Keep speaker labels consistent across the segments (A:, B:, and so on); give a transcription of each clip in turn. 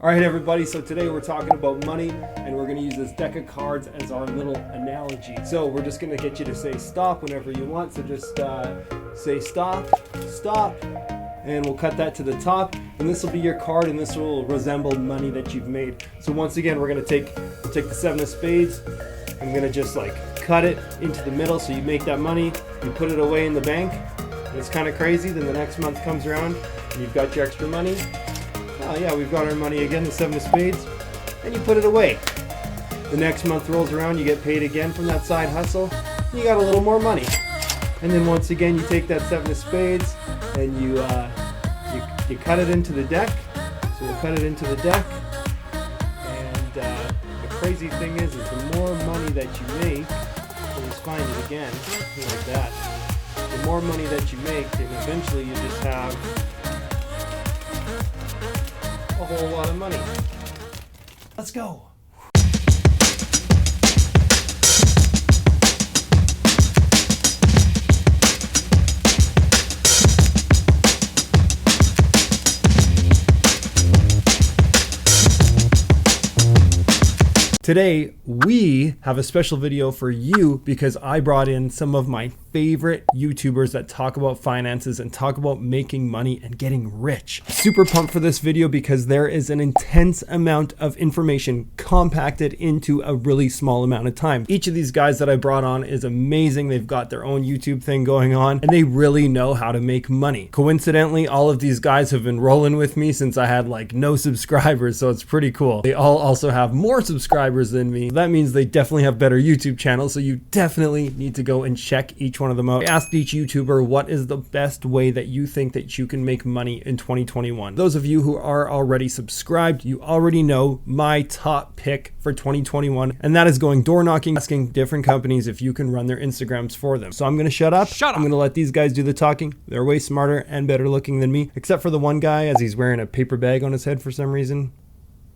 A: All right, everybody, so today we're talking about money, and we're going to use this deck of cards as our little analogy. So we're just going to get you to say stop whenever you want. So just say stop, stop, and we'll cut that to the top. And this will be your card, and this will resemble money that you've made. So once again, we're going to take the 7 of spades. I'm going to just like cut it into the middle so you make that money. You put it away in the bank. And it's kind of crazy. Then the next month comes around, and you've got your extra money. Oh yeah, we've got our money again, the 7 of spades, and you put it away. The next month rolls around, you get paid again from that side hustle, and you got a little more money. And then once again, you take that 7 of spades, and you cut it into the deck. So we'll cut it into the deck, and the crazy thing is the more money that you make, so let's find it again, like that. The more money that you make, and eventually you just have a whole lot of money. Let's go. Today, we have a special video for you because I brought in some of my favorite YouTubers that talk about finances and talk about making money and getting rich. Super pumped for this video because there is an intense amount of information compacted into a really small amount of time. Each of these guys that I brought on is amazing. They've got their own YouTube thing going on and they really know how to make money. Coincidentally, all of these guys have been rolling with me since I had like no subscribers, so it's pretty cool. They all also have more subscribers than me. That means they definitely have better YouTube channels, so you definitely need to go and check each one of them out. I asked each YouTuber what is the best way that you think that you can make money in 2021. Those of you who are already subscribed, you already know my top pick for 2021, and that is going door knocking, asking different companies if you can run their Instagrams for them. So I'm gonna shut up. I'm gonna let these guys do the talking. They're way smarter and better looking than me, except for the one guy as he's wearing a paper bag on his head for some reason.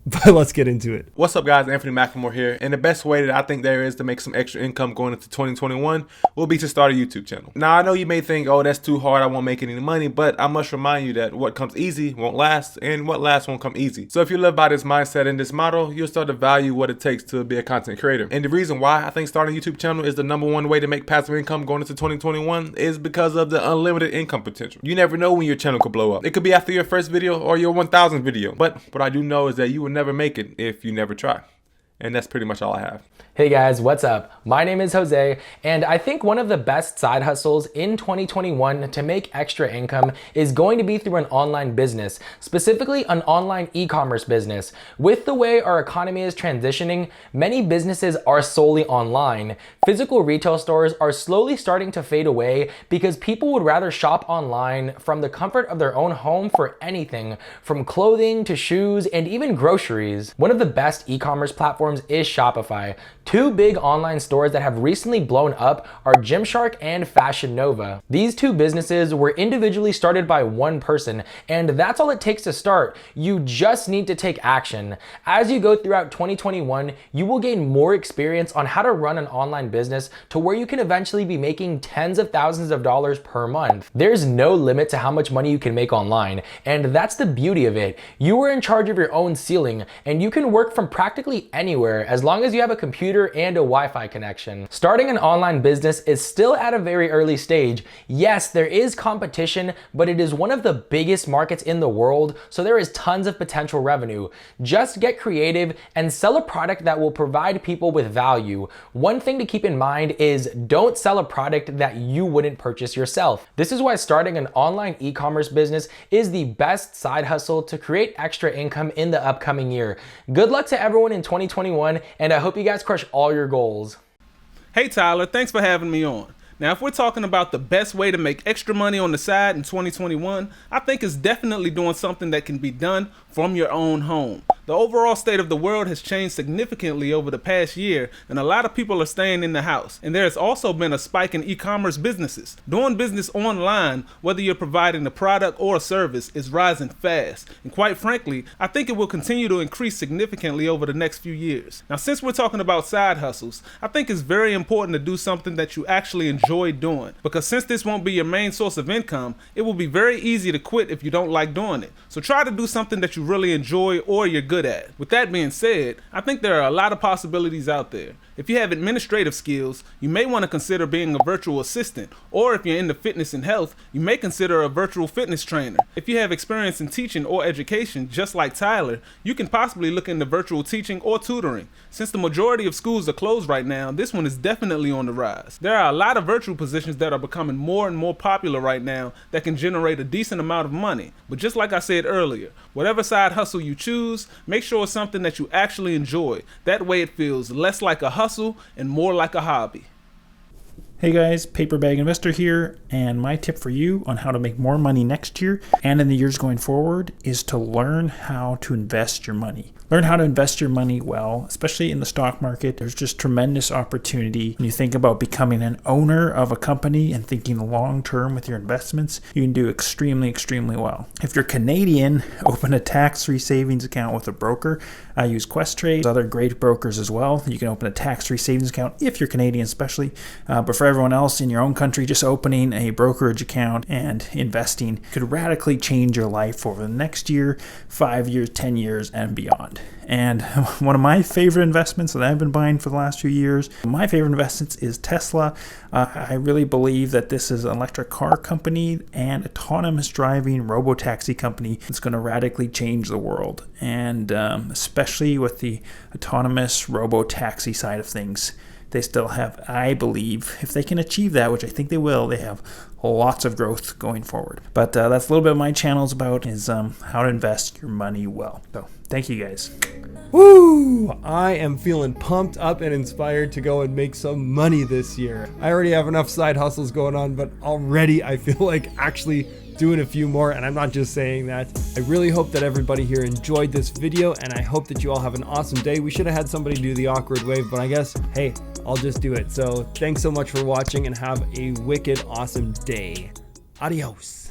A: But let's get into it.
B: What's up, guys? Anthony McLemore here. And the best way that I think there is to make some extra income going into 2021 will be to start a YouTube channel. Now, I know you may think, oh, that's too hard, I won't make any money, but I must remind you that what comes easy won't last, and what lasts won't come easy. So if you live by this mindset and this model, you'll start to value what it takes to be a content creator. And the reason why I think starting a YouTube channel is the #1 way to make passive income going into 2021 is because of the unlimited income potential. You never know when your channel could blow up. It could be after your first video or your 1000th video. But what I do know is that you will never make it if you never try. And that's pretty much all I have.
C: Hey guys, what's up? My name is Jose, and I think one of the best side hustles in 2021 to make extra income is going to be through an online business, specifically an online e-commerce business. With the way our economy is transitioning, many businesses are solely online. Physical retail stores are slowly starting to fade away because people would rather shop online from the comfort of their own home for anything, from clothing to shoes and even groceries. One of the best e-commerce platforms is Shopify. Two big online stores that have recently blown up are Gymshark and Fashion Nova. These two businesses were individually started by one person, and that's all it takes to start. You just need to take action. As you go throughout 2021, you will gain more experience on how to run an online business to where you can eventually be making tens of thousands of dollars per month. There's no limit to how much money you can make online, and that's the beauty of it. You are in charge of your own ceiling, and you can work from practically anywhere as long as you have a computer and a Wi-Fi connection. Starting an online business is still at a very early stage. Yes, there is competition, but it is one of the biggest markets in the world, so there is tons of potential revenue. Just get creative and sell a product that will provide people with value. One thing to keep in mind is don't sell a product that you wouldn't purchase yourself. This is why starting an online e-commerce business is the best side hustle to create extra income in the upcoming year. Good luck to everyone in 2021, and I hope you guys crush all your goals.
D: Hey Tyler, thanks for having me on. Now, if we're talking about the best way to make extra money on the side in 2021, I think it's definitely doing something that can be done from your own home. The overall state of the world has changed significantly over the past year, and a lot of people are staying in the house. And there has also been a spike in e-commerce businesses. Doing business online, whether you're providing a product or a service, is rising fast. And quite frankly, I think it will continue to increase significantly over the next few years. Now, since we're talking about side hustles, I think it's very important to do something that you actually enjoy doing. Because since this won't be your main source of income, it will be very easy to quit if you don't like doing it. So try to do something that you really enjoy or you're good good at. With that being said, I think there are a lot of possibilities out there. If you have administrative skills, you may want to consider being a virtual assistant, or if you're into fitness and health, you may consider a virtual fitness trainer. If you have experience in teaching or education, just like Tyler, you can possibly look into virtual teaching or tutoring. Since the majority of schools are closed right now, this one is definitely on the rise. There are a lot of virtual positions that are becoming more and more popular right now that can generate a decent amount of money. But just like I said earlier, whatever side hustle you choose, make sure it's something that you actually enjoy. That way it feels less like a hustle and more like a hobby.
E: Hey guys, Paper Bag Investor here, and my tip for you on how to make more money next year and in the years going forward is to learn how to invest your money. Learn how to invest your money well, especially in the stock market. There's just tremendous opportunity. When you think about becoming an owner of a company and thinking long term with your investments, you can do extremely, extremely well. If you're Canadian, open a tax-free savings account with a broker. I use Questrade, other great brokers as well. You can open a tax-free savings account if you're Canadian especially. But for everyone else in your own country, just opening a brokerage account and investing could radically change your life over the next year, 5 years, 10 years, and beyond. And one of my favorite investments that I've been buying for the last few years, my favorite investments is Tesla. I really believe that this is an electric car company and autonomous driving robo-taxi company that's going to radically change the world. And especially with the autonomous robo-taxi side of things, they still have, I believe, if they can achieve that, which I think they will, they have lots of growth going forward. But that's a little bit of my channel's about is how to invest your money well. So thank you guys.
A: Woo! I am feeling pumped up and inspired to go and make some money this year. I already have enough side hustles going on, but already I feel like actually doing a few more, and I'm not just saying that. I really hope that everybody here enjoyed this video, and I hope that you all have an awesome day. We should have had somebody do the awkward wave, but I guess, hey, I'll just do it. So thanks so much for watching and have a wicked awesome day. Adios.